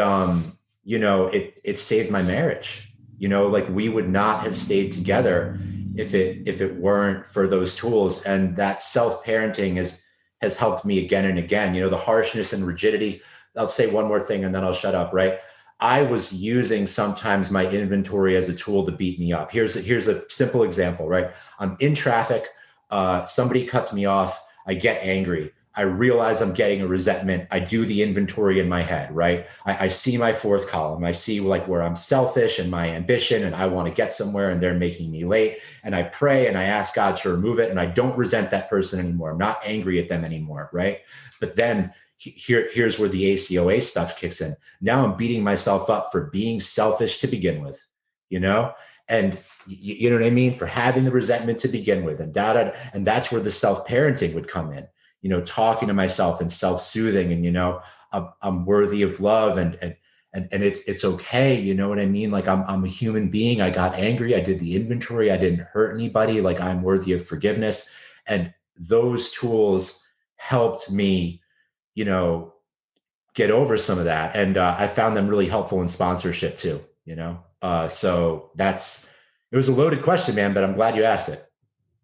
it saved my marriage. Like we would not have stayed together if it weren't for those tools. And that self-parenting has helped me again and again, the harshness and rigidity. I'll say one more thing and then I'll shut up, right? I was using sometimes my inventory as a tool to beat me up. Here's a simple example, right? I'm in traffic. Somebody cuts me off. I get angry. I realize I'm getting a resentment. I do the inventory in my head, right? I see my fourth column. I see like where I'm selfish and my ambition and I want to get somewhere and they're making me late. And I pray and I ask God to remove it. And I don't resent that person anymore. I'm not angry at them anymore, right? But then here's where the ACOA stuff kicks in. Now I'm beating myself up for being selfish to begin with, and you know what I mean? For having the resentment to begin with and and that's where the self-parenting would come in, talking to myself and self-soothing and, I'm worthy of love and it's okay. You know what I mean? Like I'm a human being. I got angry. I did the inventory. I didn't hurt anybody. Like I'm worthy of forgiveness. And those tools helped me get over some of that. And I found them really helpful in sponsorship too, so it was a loaded question, man, but I'm glad you asked it.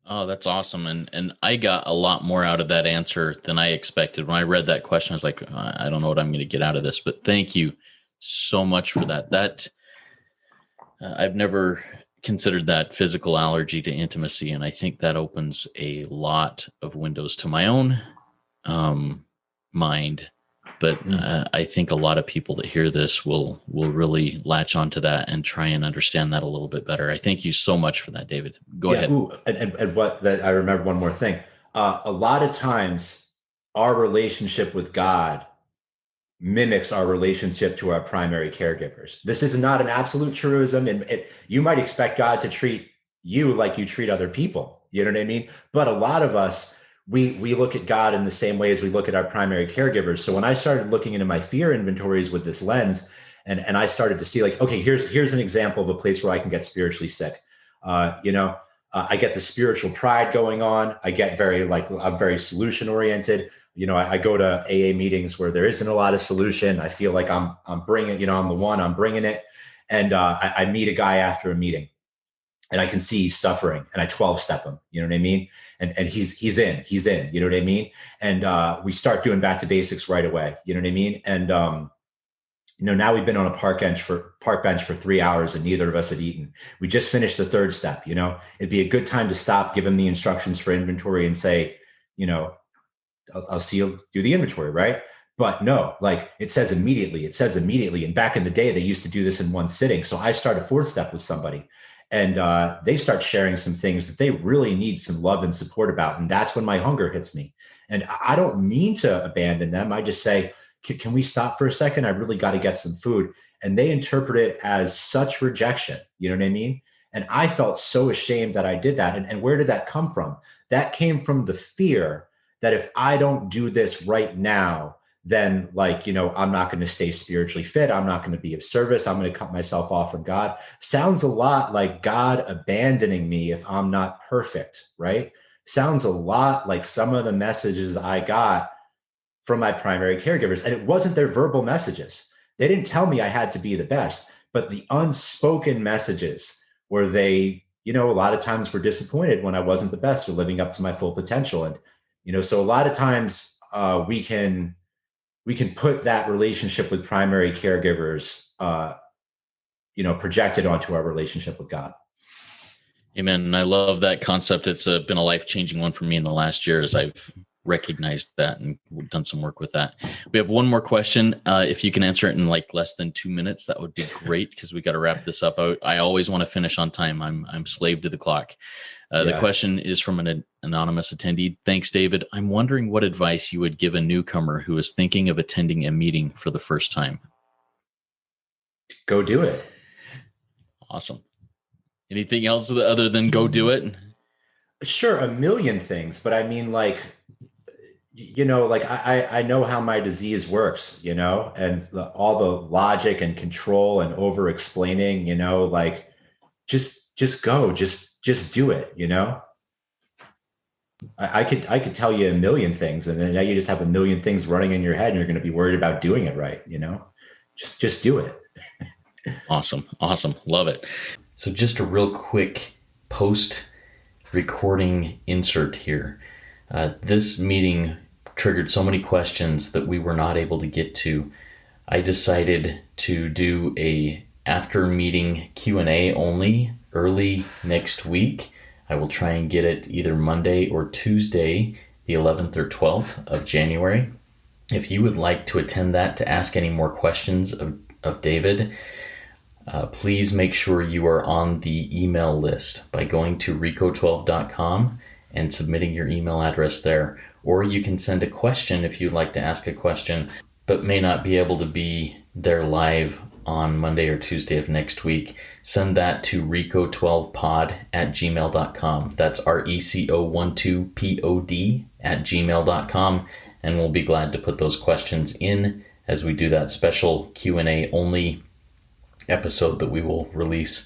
Oh, that's awesome. And I got a lot more out of that answer than I expected. When I read that question, I was like, I don't know what I'm going to get out of this, but thank you so much for that. I've never considered that physical allergy to intimacy. And I think that opens a lot of windows to my own mind. But I think a lot of people that hear this will really latch onto that and try and understand that a little bit better. I thank you so much for that, David. Go ahead. Ooh, and what that I remember one more thing. A lot of times our relationship with God mimics our relationship to our primary caregivers. This is not an absolute truism. And you might expect God to treat you like you treat other people. You know what I mean? But a lot of us, we look at God in the same way as we look at our primary caregivers. So when I started looking into my fear inventories with this lens, and I started to see like, okay, here's an example of a place where I can get spiritually sick. I get the spiritual pride going on. I get I'm very solution oriented. I go to AA meetings where there isn't a lot of solution. I feel like I'm bringing, I'm the one, I'm bringing it. And I meet a guy after a meeting and I can see he's suffering and I 12-step him, you know what I mean? And he's in, you know what I mean? And we start doing back to basics right away. You know what I mean? And, now we've been on a park bench for 3 hours and neither of us had eaten. We just finished the third step. It'd be a good time to stop, give him the instructions for inventory and say, I'll see you do the inventory, right? But no, like it says immediately. And back in the day, they used to do this in one sitting. So I start a fourth step with somebody and they start sharing some things that they really need some love and support about. And that's when my hunger hits me. And I don't mean to abandon them. I just say, can we stop for a second? I really got to get some food. And they interpret it as such rejection. You know what I mean? And I felt so ashamed that I did that. And where did that come from? That came from the fear that if I don't do this right now, then I'm not going to stay spiritually fit. I'm not going to be of service. I'm going to cut myself off from God. Sounds a lot like God abandoning me if I'm not perfect, right? Sounds a lot like some of the messages I got from my primary caregivers. And it wasn't their verbal messages. They didn't tell me I had to be the best, but the unspoken messages where they, a lot of times were disappointed when I wasn't the best or living up to my full potential. And, so a lot of times we can put that relationship with primary caregivers, projected onto our relationship with God. Amen. And I love that concept. It's been a life-changing one for me in the last year as I've recognized that and done some work with that. We have one more question. If you can answer it in like less than 2 minutes, that would be great, because we got to wrap this up. I always want to finish on time. I'm slave to the clock. The question is from an anonymous attendee. Thanks, David. I'm wondering what advice you would give a newcomer who is thinking of attending a meeting for the first time. Go do it. Awesome. Anything else other than go do it? Sure, a million things, but I mean, like, I know how my disease works, and all the logic and control and over explaining, just go, just do it, I could tell you a million things, and then now you just have a million things running in your head and you're going to be worried about doing it right. Just do it. Awesome. Love it. So just a real quick post-recording insert here. This meeting triggered so many questions that we were not able to get to. I decided to do a after-meeting Q&A only early next week. I will try and get it either Monday or Tuesday, the 11th or 12th of January. If you would like to attend that to ask any more questions of David, please make sure you are on the email list by going to rico12.com and submitting your email address there. Or you can send a question if you'd like to ask a question, but may not be able to be there live on Monday or Tuesday of next week. Send that to rico12pod@gmail.com. That's RECO12POD@gmail.com. And we'll be glad to put those questions in as we do that special Q&A only episode that we will release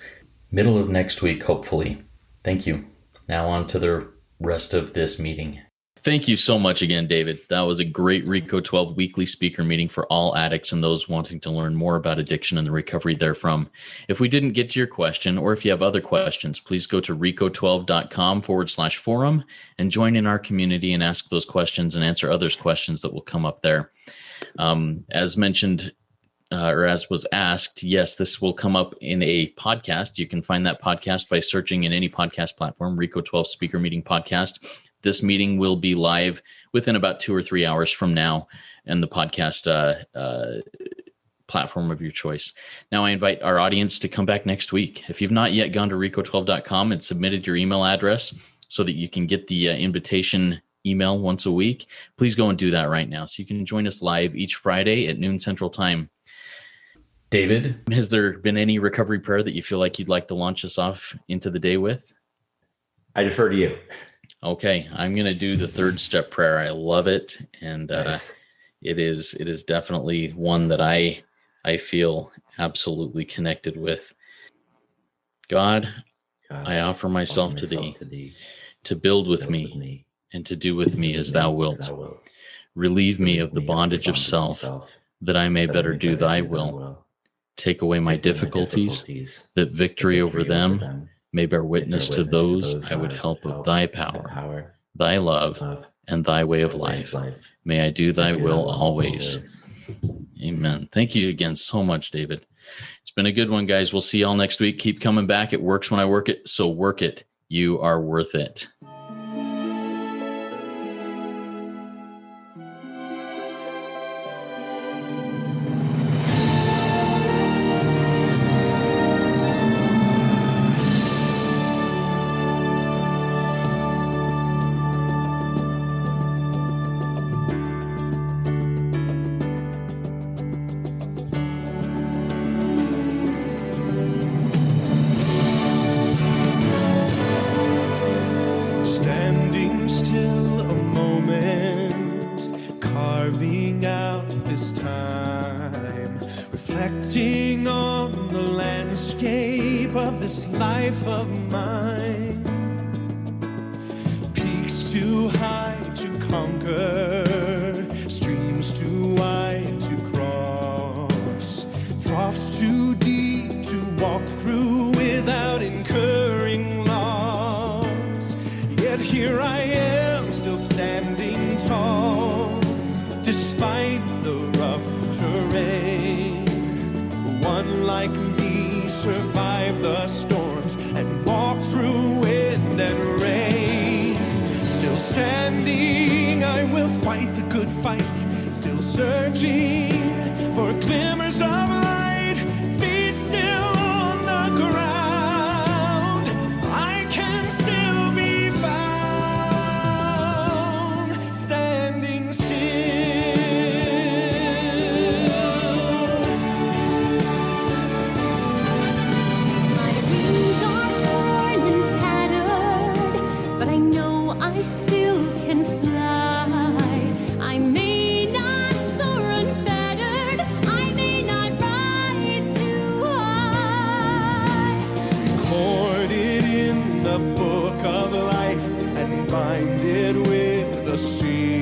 middle of next week, hopefully. Thank you. Now on to the rest of this meeting. Thank you so much again, David. That was a great RICO 12 weekly speaker meeting for all addicts and those wanting to learn more about addiction and the recovery therefrom. If we didn't get to your question, or if you have other questions, please go to rico12.com/forum and join in our community and ask those questions and answer others' questions that will come up there. As mentioned, or as was asked, yes, this will come up in a podcast. You can find that podcast by searching in any podcast platform, RICO 12 Speaker Meeting Podcast. This meeting will be live within about 2 or 3 hours from now, and the podcast platform of your choice. Now, I invite our audience to come back next week. If you've not yet gone to rico12.com and submitted your email address so that you can get the invitation email once a week, please go and do that right now so you can join us live each Friday at noon Central Time. David, has there been any recovery prayer that you feel like you'd like to launch us off into the day with? I defer to you. Okay, I'm going to do the third step prayer. I love it, and nice. It is definitely one that I feel absolutely connected with. God, I offer myself to thee, to build with me, and to do with me as thou wilt. Relieve me of the bondage of self, that I may better do thy will. Take away my difficulties, that victory over them may bear witness to those I would help of thy power, thy love, and thy way of life. May I do thy will always. Amen. Thank you again so much, David. It's been a good one, guys. We'll see y'all next week. Keep coming back. It works when I work it, so work it. You are worth it. Standing still a moment, carving out this time, reflecting on the landscape of this life of mine. Peaks too high to conquer, streams too wide to cross, troughs too deep to walk through without incurring loss. Yet here I am, still standing tall, despite the rough terrain. One like me survived the storms and walked through wind and rain. Still standing, I will fight the good fight. Still searching for glimmers of light. Feet still on the ground, I can still be found standing still. My wings are torn and tattered, but I know I still can fly. I may not soar unfettered, I may not rise too high. Recorded in the book of life and bind it with the seal.